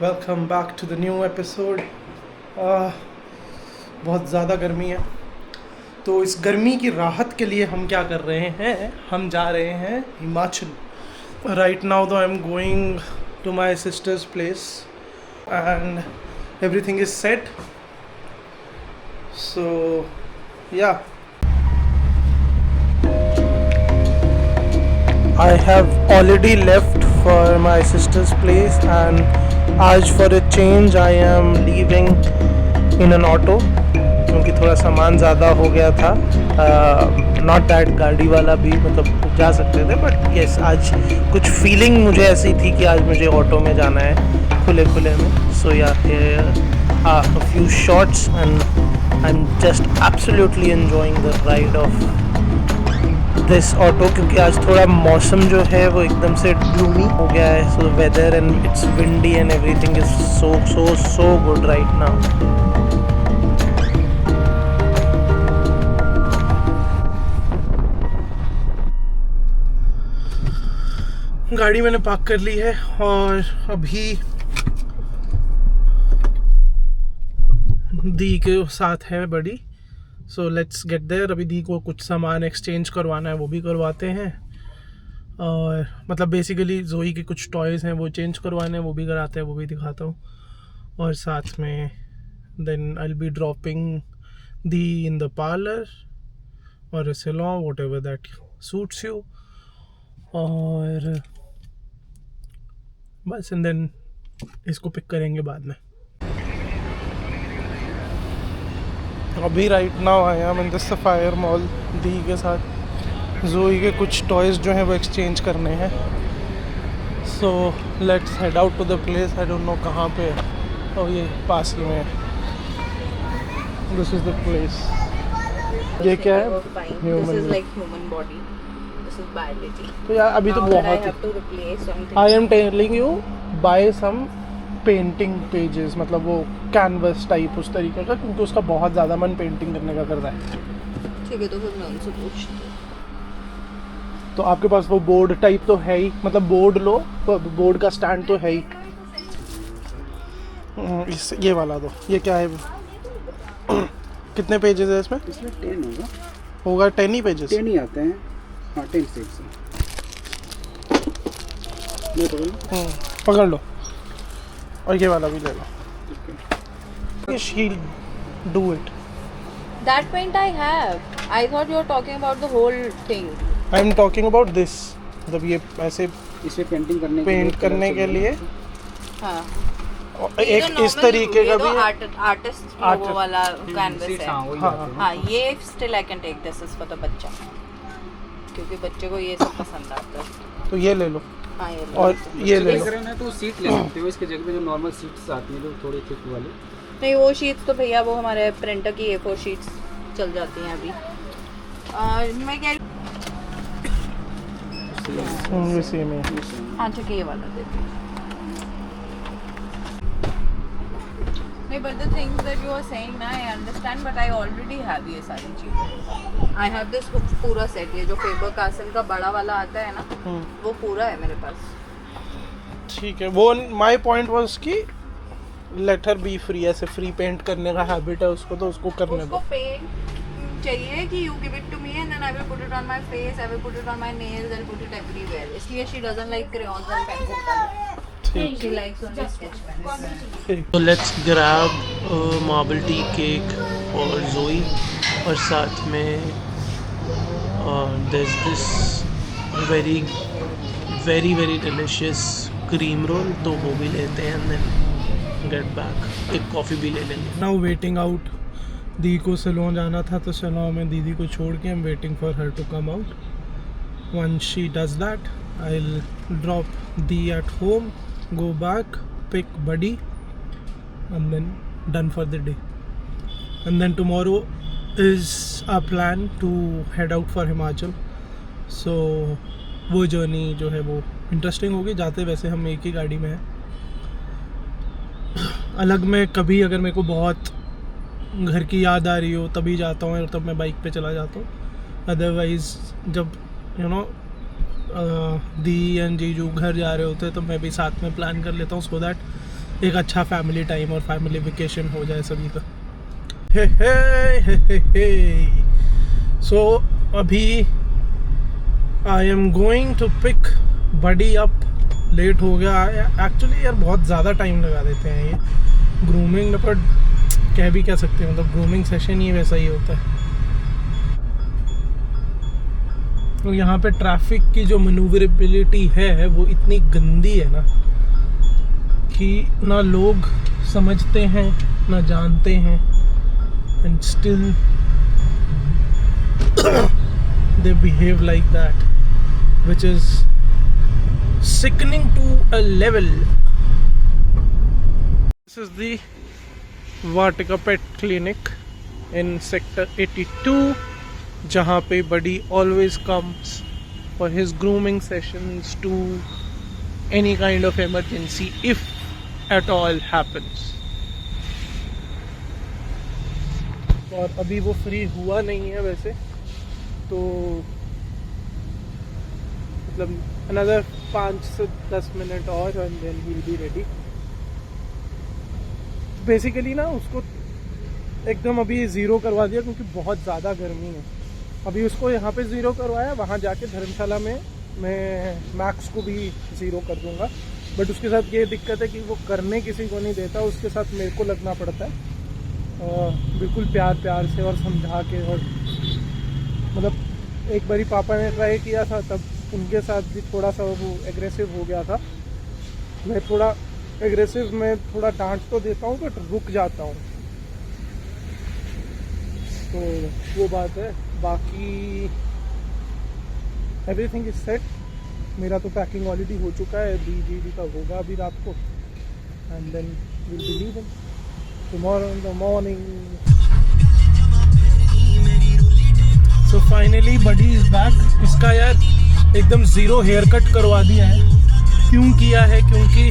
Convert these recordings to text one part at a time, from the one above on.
Welcome back to the new episode. बहुत ज़्यादा गर्मी है, तो इस गर्मी की राहत के लिए हम क्या कर रहे हैं, हम जा रहे हैं हिमाचल। राइट नाउ तो I am going to my sister's place and everything is set, so yeah I have already left for my sister's place and आज for a change I am leaving in an auto क्योंकि थोड़ा सामान ज़्यादा हो गया था। Not that गाड़ी वाला भी मतलब जा सकते थे, बट यस आज कुछ फीलिंग मुझे ऐसी थी कि आज मुझे ऑटो में जाना है खुले खुले में। सो या a few shots and I'm just absolutely enjoying the ride of this auto, क्योंकि आज थोड़ा मौसम जो है वो एकदम से ग्लूमी हो गया है। So whether and it's windy and everything is so good right now. गाड़ी मैंने पार्क कर ली है और अभी दी के साथ है बड़ी। So let's get there. अभी दी को कुछ सामान एक्सचेंज करवाना है, वो भी करवाते हैं। और मतलब बेसिकली जोई के कुछ टॉयज़ हैं वो चेंज करवाने हैं, वो भी कराते हैं, वो भी दिखाता हूँ। और साथ में then I will be dropping Di in the parlour और a salon, whatever that suits you. और बस एंड देन इसको पिक करेंगे बाद में। अभी right now I am in the Sapphire mall Di के साथ। जोई के कुछ टॉयज़ जो हैं वो एक्सचेंज करने हैं। So let's head out to the place. I don't know कहाँ पे है, और ये पास ही में है। This is the place. ये क्या है? तो यार अभी तो बहुत, I am telling you buy some painting pages, मतलब वो कैनवस टाइप उस तरीके का, क्योंकि उसका बहुत ज़्यादा मन पेंटिंग करने का कर रहा है। ठीक है, तो फिर मैं उनसे पूछती हूँ। तो आपके पास वो बोर्ड टाइप तो है ही, मतलब बोर्ड लो तो बोर्ड का स्टैंड तो है ही। ये वाला दो। ये क्या है? कितने पेजेस है इसमें? इसमें 10 होगा 10 ही पेजेस? 10 ही आते हैं। हाँ 10 सेट्स हैं। पकड़ लो और ये वाला भी ले लो। She'll do it. That paint I have. I thought you were talking about the whole thing. I'm talking about this. मतलब ये ऐसे इसे पेंटिंग करने पेंट करने के लिए हाँ। एक इस तरीके का भी है। आर्टिस्ट लोगो वाला कैनवस है। हाँ हाँ, ये still I can take this is for the बच्चा, क्योंकि बच्चे को ये सब पसंद आता है। तो ये ले लो। हाँ, ये और ये ले लो। है तो सीट ले सकते हो इसके जगह पे, जो नॉर्मल सीट्स आती हैं जो थोड़ी थिक वाली। नहीं, वो शीट्स तो भैया वो हमारे प्रिंटर की A4 शीट्स चल जाती हैं अभी। मैं कह ये सेम है। हाँ ठीक है, ये वाला दे दो। नहीं, but the things that you are saying ना I understand, but I already have ये सारी चीज़ें। I have this पूरा सेट, ये जो फेबर कासल का बड़ा वाला आता है ना, वो पूरा है मेरे पास। ठीक है, वो माय पॉइंट वाज कि लेट हर बी फ्री। ऐसे फ्री पेंट करने का हैबिट है उसको, तो उसको करने उसको दो। पेंट चाहिए कि you give it to me and then I will put it on my face, I will put it on my nails, I'll put it everywhere. इसलिए she doesn't like crayons and pencil color. She likes only sketch pens. तो let's grab marble tea cake और जोई, और साथ में there's this very very very delicious cream roll, तो वो भी लेते हैं and then get back। एक कॉफ़ी भी ले लेंगे। Now waiting out. दी को सैलून जाना था, तो सैलून में दीदी को छोड़ के I'm waiting for her to come out. Once she does that, I'll drop Dee at home, go back, pick Buddy, and then done for the day. And then tomorrow is our plan to head out for Himachal. So वो journey जो है वो interesting होगी। जाते वैसे हम एक ही गाड़ी में हैं। अलग में कभी अगर मेरे को बहुत घर की याद आ रही हो तभी जाता हूँ, तब मैं बाइक पे चला जाता हूँ। अदरवाइज़ जब यू नो दी एंड जीजू घर जा रहे होते हैं तो मैं भी साथ में प्लान कर लेता हूँ, सो दैट एक अच्छा फैमिली टाइम और फैमिली वेकेशन हो जाए सभी का। सो अभी I am going to pick buddy up. Late हो गया एक्चुअली यार, बहुत ज़्यादा टाइम लगा देते हैं ये ग्रूमिंग में, पर कह भी क्या सकते हैं, मतलब ग्रूमिंग सेशन ही वैसा ही होता है। तो यहाँ पे ट्रैफिक की जो मैन्यूवरेबिलिटी है वो इतनी गंदी है ना कि ना लोग समझते हैं ना जानते हैं, and still they behave like that, which is sickening to a level. This is the Vatika Pet Clinic in Sector 82, जहाँ पे Buddy always comes for his grooming sessions to any kind of emergency if at all happens. और अभी वो free हुआ नहीं है वैसे तो, मतलब another 5 से 10 मिनट और and then he will be ready. Basically ना उसको एकदम अभी ज़ीरो करवा दिया क्योंकि बहुत ज़्यादा गर्मी है। अभी उसको यहाँ पे ज़ीरो करवाया, वहाँ जाके धर्मशाला में मैं मैक्स को भी ज़ीरो कर दूँगा। बट उसके साथ ये दिक्कत है कि वो करने किसी को नहीं देता, उसके साथ मेरे को लगना पड़ता है बिल्कुल प्यार से और समझा के। और मतलब एक बारी पापा ने ट्राई किया था, तब उनके साथ भी थोड़ा सा वो एग्रेसिव हो गया था। मैं थोड़ा एग्रेसिव में थोड़ा डांट तो देता हूँ बट रुक जाता हूँ, तो वो बात है। बाकी एवरीथिंग इज सेट। मेरा तो पैकिंग ऑलरेडी हो चुका है, डी का होगा अभी रात को, and then will be leaving tomorrow in the morning. So finally buddy is back. इसका यार एकदम ज़ीरो हेयर कट करवा दिया है। क्यों किया है? क्योंकि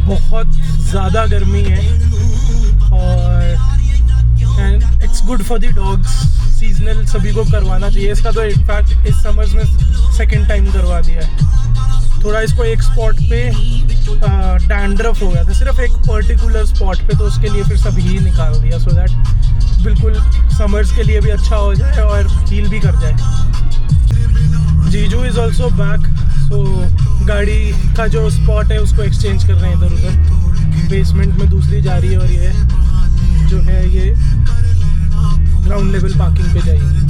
बहुत ज़्यादा गर्मी है और and it's good for the dogs. Seasonal सभी को करवाना चाहिए। इसका तो इनफैक्ट इस समर्स में सेकंड टाइम करवा दिया है। थोड़ा इसको एक स्पॉट पे डैंड्रफ हो गया था, सिर्फ एक पर्टिकुलर स्पॉट पे, तो उसके लिए फिर सभी ही निकाल दिया सो दैट बिल्कुल समर्स के लिए भी अच्छा हो जाए और हील भी कर जाए। जीजू इज़ ऑल्सो बैक। सो गाड़ी का जो स्पॉट है उसको एक्सचेंज कर रहे हैं इधर उधर। बेसमेंट में दूसरी जा रही है और ये जो है ये ग्राउंड लेवल पार्किंग पे जाएगी।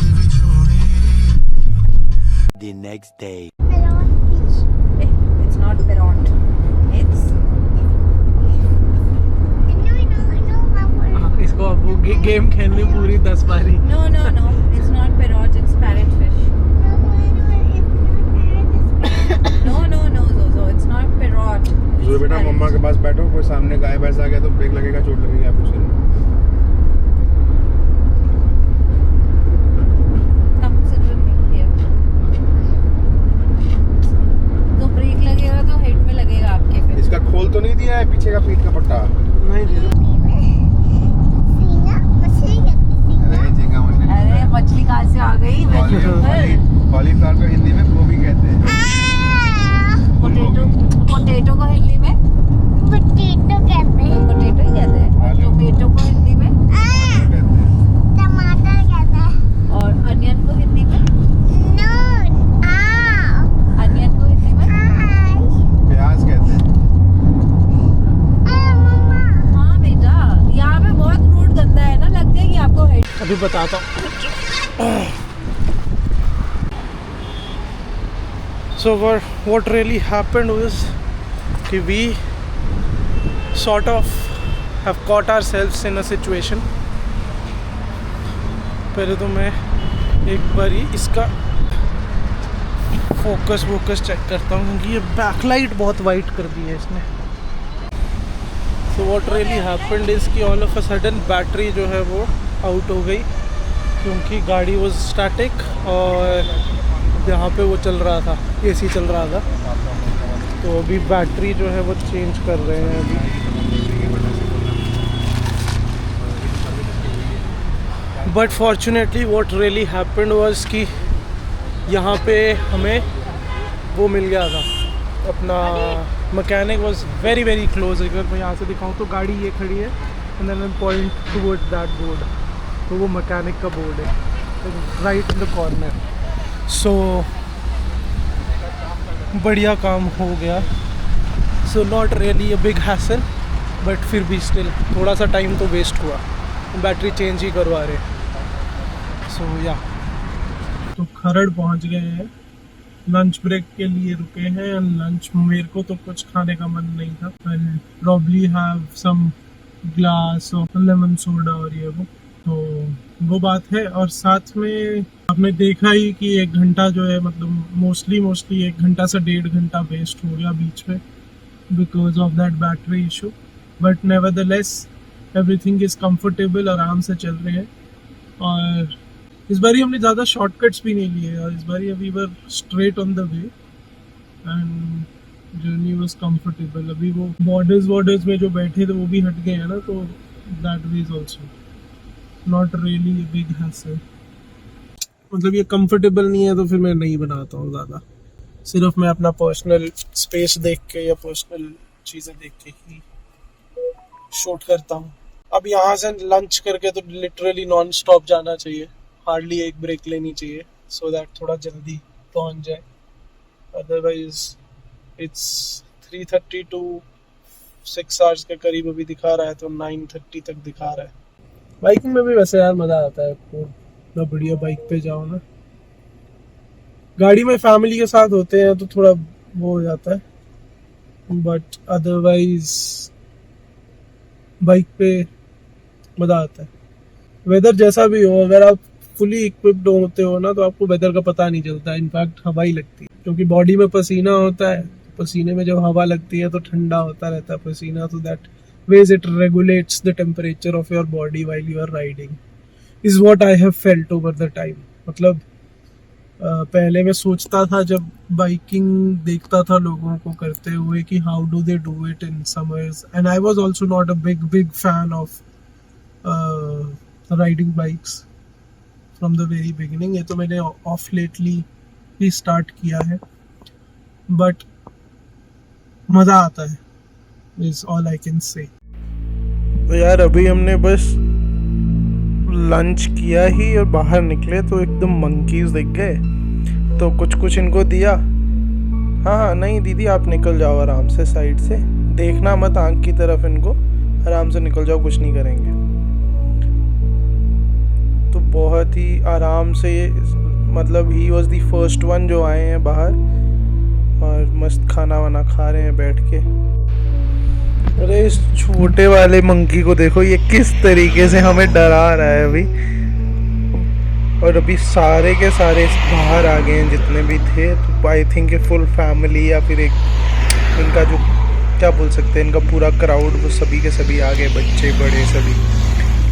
The next day. It's not Perrot. It's इसको अब वो गेम खेलनी पूरी 10 बारी। no. It's not Perrot. It's parrotfish. No, Zozo. It's not Perrot. जो बेटा मम्मा के पास बैठो, कोई सामने गाय भैंस आ गया तो ब्रेक लगेगा, चोट लगेगी आपको सिर में। Come sit with me here. तो ब्रेक लगेगा तो हेड में लगेगा आपके फिर। इसका खोल तो नहीं दिया है पीछे का पीठ का पट्टा? नहीं दे अरे मछली कहाँ से आ गई? कॉलीफ्लावर को हिंदी में गोभी कहते हैं। पोटैटो को हिंदी में पोटैटो ही कहते हैं। और टोमेटो को हिंदी में टमाटर कहते हैं। और अनियन को हिंदी में नो अनियन को हिंदी में प्याज कहते हैं। हाँ बेटा, यहाँ पे बहुत रूट गंदा है ना, लग जाएगी आपको हेड। अभी बताता हूँ। So what really happened was कि we sort of have caught ourselves in a situation। पहले तो मैं एक बारी इसका फोकस चेक करता हूँ क्योंकि ये बैकलाइट बहुत वाइट कर दी है इसने। So what really happened is कि all of a sudden battery जो है वो आउट हो गई क्योंकि गाड़ी was static और यहाँ पे वो चल रहा था, एसी चल रहा था। तो अभी बैटरी जो है वो चेंज कर रहे हैं अभी। But fortunately what really happened was कि यहाँ पे हमें वो मिल गया था अपना mechanic was very very close. अगर मैं यहाँ से दिखाऊँ तो गाड़ी ये खड़ी है and then I point towards that board, तो वो मैकेनिक का बोर्ड है right in the corner. So बढ़िया काम हो गया. So not really a big hassle, but फिर भी स्टिल थोड़ा सा टाइम तो वेस्ट हुआ. बैटरी चेंज ही करवा रहे. सो या तो खरड़ पहुंच गए हैं. लंच ब्रेक के लिए रुके हैं. एंड लंच मेरे को तो कुछ खाने का मन नहीं था. I probably have some glass of lemon soda और ये वो वो बात है. और साथ में आपने देखा ही कि 1 घंटा जो है मतलब मोस्टली 1 घंटा से 1.5 घंटा वेस्ट हो गया बीच में because of that battery issue. But nevertheless everything is comfortable. आराम से चल रहे हैं. और इस बारी हमने ज़्यादा शॉर्टकट्स भी नहीं लिए. और इस बारी we were straight on the way and journey was comfortable. अभी वो बॉर्डर्स में जो बैठे थे वो भी हट गए हैं ना, तो that way is also not really big hassle. मतलब ये कंफर्टेबल नहीं है तो फिर मैं नहीं बनाता हूँ ज़्यादा. सिर्फ मैं अपना पर्सनल स्पेस देख के या पर्सनल चीज़ें देख के ही शूट करता हूँ. अब यहाँ से लंच करके तो लिटरली नॉन स्टॉप जाना चाहिए. हार्डली एक ब्रेक लेनी चाहिए सो दैट थोड़ा जल्दी पहुँच जाए. अदरवाइज इट्स 3:30 to 6 आवर्स के करीब अभी दिखा रहा है, तो 9:30 तक दिखा रहा है. बाइकिंग में भी वैसे यार मज़ा आता है आपको. ना बढ़िया बाइक पे जाओ ना. गाड़ी में फैमिली के साथ होते हैं तो थोड़ा वो हो जाता है, बट अदरवाइज बाइक पे मज़ा आता है. वेदर जैसा भी हो, अगर आप फुली इक्विप्ड होते हो ना तो आपको वेदर का पता नहीं चलता. इनफैक्ट हवा ही लगती है क्योंकि बॉडी में पसीना होता है. पसीने में जब हवा लगती है तो ठंडा होता रहता है पसीना. तो that ways it regulates the temperature of your body while you are riding is what I have felt over the time. मतलब पहले मैं सोचता था जब बाइकिंग देखता था लोगों को करते हुए कि how do they do it in summers. And I was also not a big fan of riding bikes from the very beginning. ये तो मैंने ऑफ लेटली ही स्टार्ट किया है, बट मज़ा आता है is all I can say. तो यार अभी हमने बस लंच किया ही और बाहर निकले तो एकदम मंकीज दिख गए. तो कुछ इनको दिया. हाँ नहीं दीदी आप निकल जाओ आराम से साइड से, देखना मत आँख की तरफ इनको, आराम से निकल जाओ, कुछ नहीं करेंगे. तो बहुत ही आराम से, मतलब he was the first one जो आए हैं बाहर और मस्त खाना वाना खा रहे हैं बैठ के. अरे इस छोटे वाले मंकी को देखो, ये किस तरीके से हमें डरा रहा है अभी. और अभी सारे के सारे बाहर आ गए हैं जितने भी थे. तो आई थिंक ये फुल फैमिली या फिर एक इनका जो क्या बोल सकते हैं, इनका पूरा क्राउड, वो सभी के सभी आ गए, बच्चे बड़े सभी,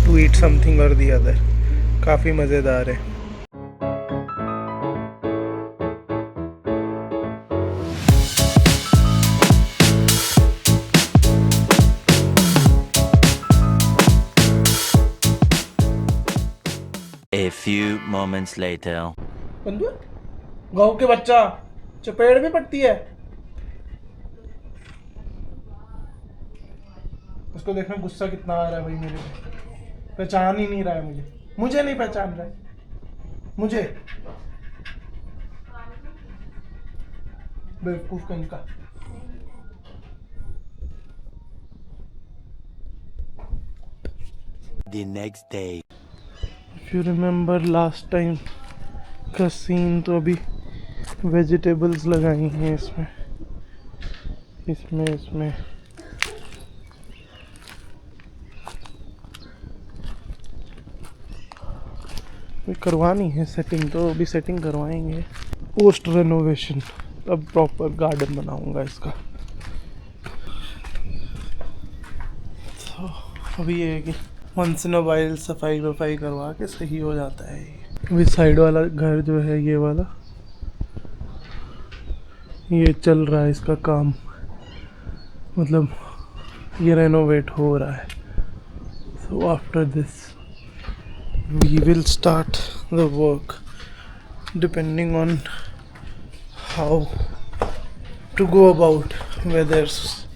टू ईट समथिंग और दी अदर. काफ़ी मज़ेदार है. A few moments later. बंधु गाँव के बच्चा चपेड़ में पड़ती है. उसको देखना गुस्सा कितना आ रहा है भाई मेरे पे. पहचान ही नहीं रहा है मुझे नहीं पहचान रहा है मुझे. बेवकूफ कहीं का. The next day. If you remember last time का सीन, तो अभी वेजिटेबल्स लगाई हैं इसमें करवानी है सेटिंग, तो अभी सेटिंग करवाएंगे पोस्ट रेनोवेशन. अब प्रॉपर गार्डन बनाऊंगा इसका. तो अभी ये है कि वंस इन अ वाइल सफाई वफाई करवा के सही हो जाता है. अभी साइड वाला घर जो है ये वाला, ये चल रहा है इसका काम, मतलब ये रेनोवेट हो रहा है. So after this we will start the work depending on how to go about where there's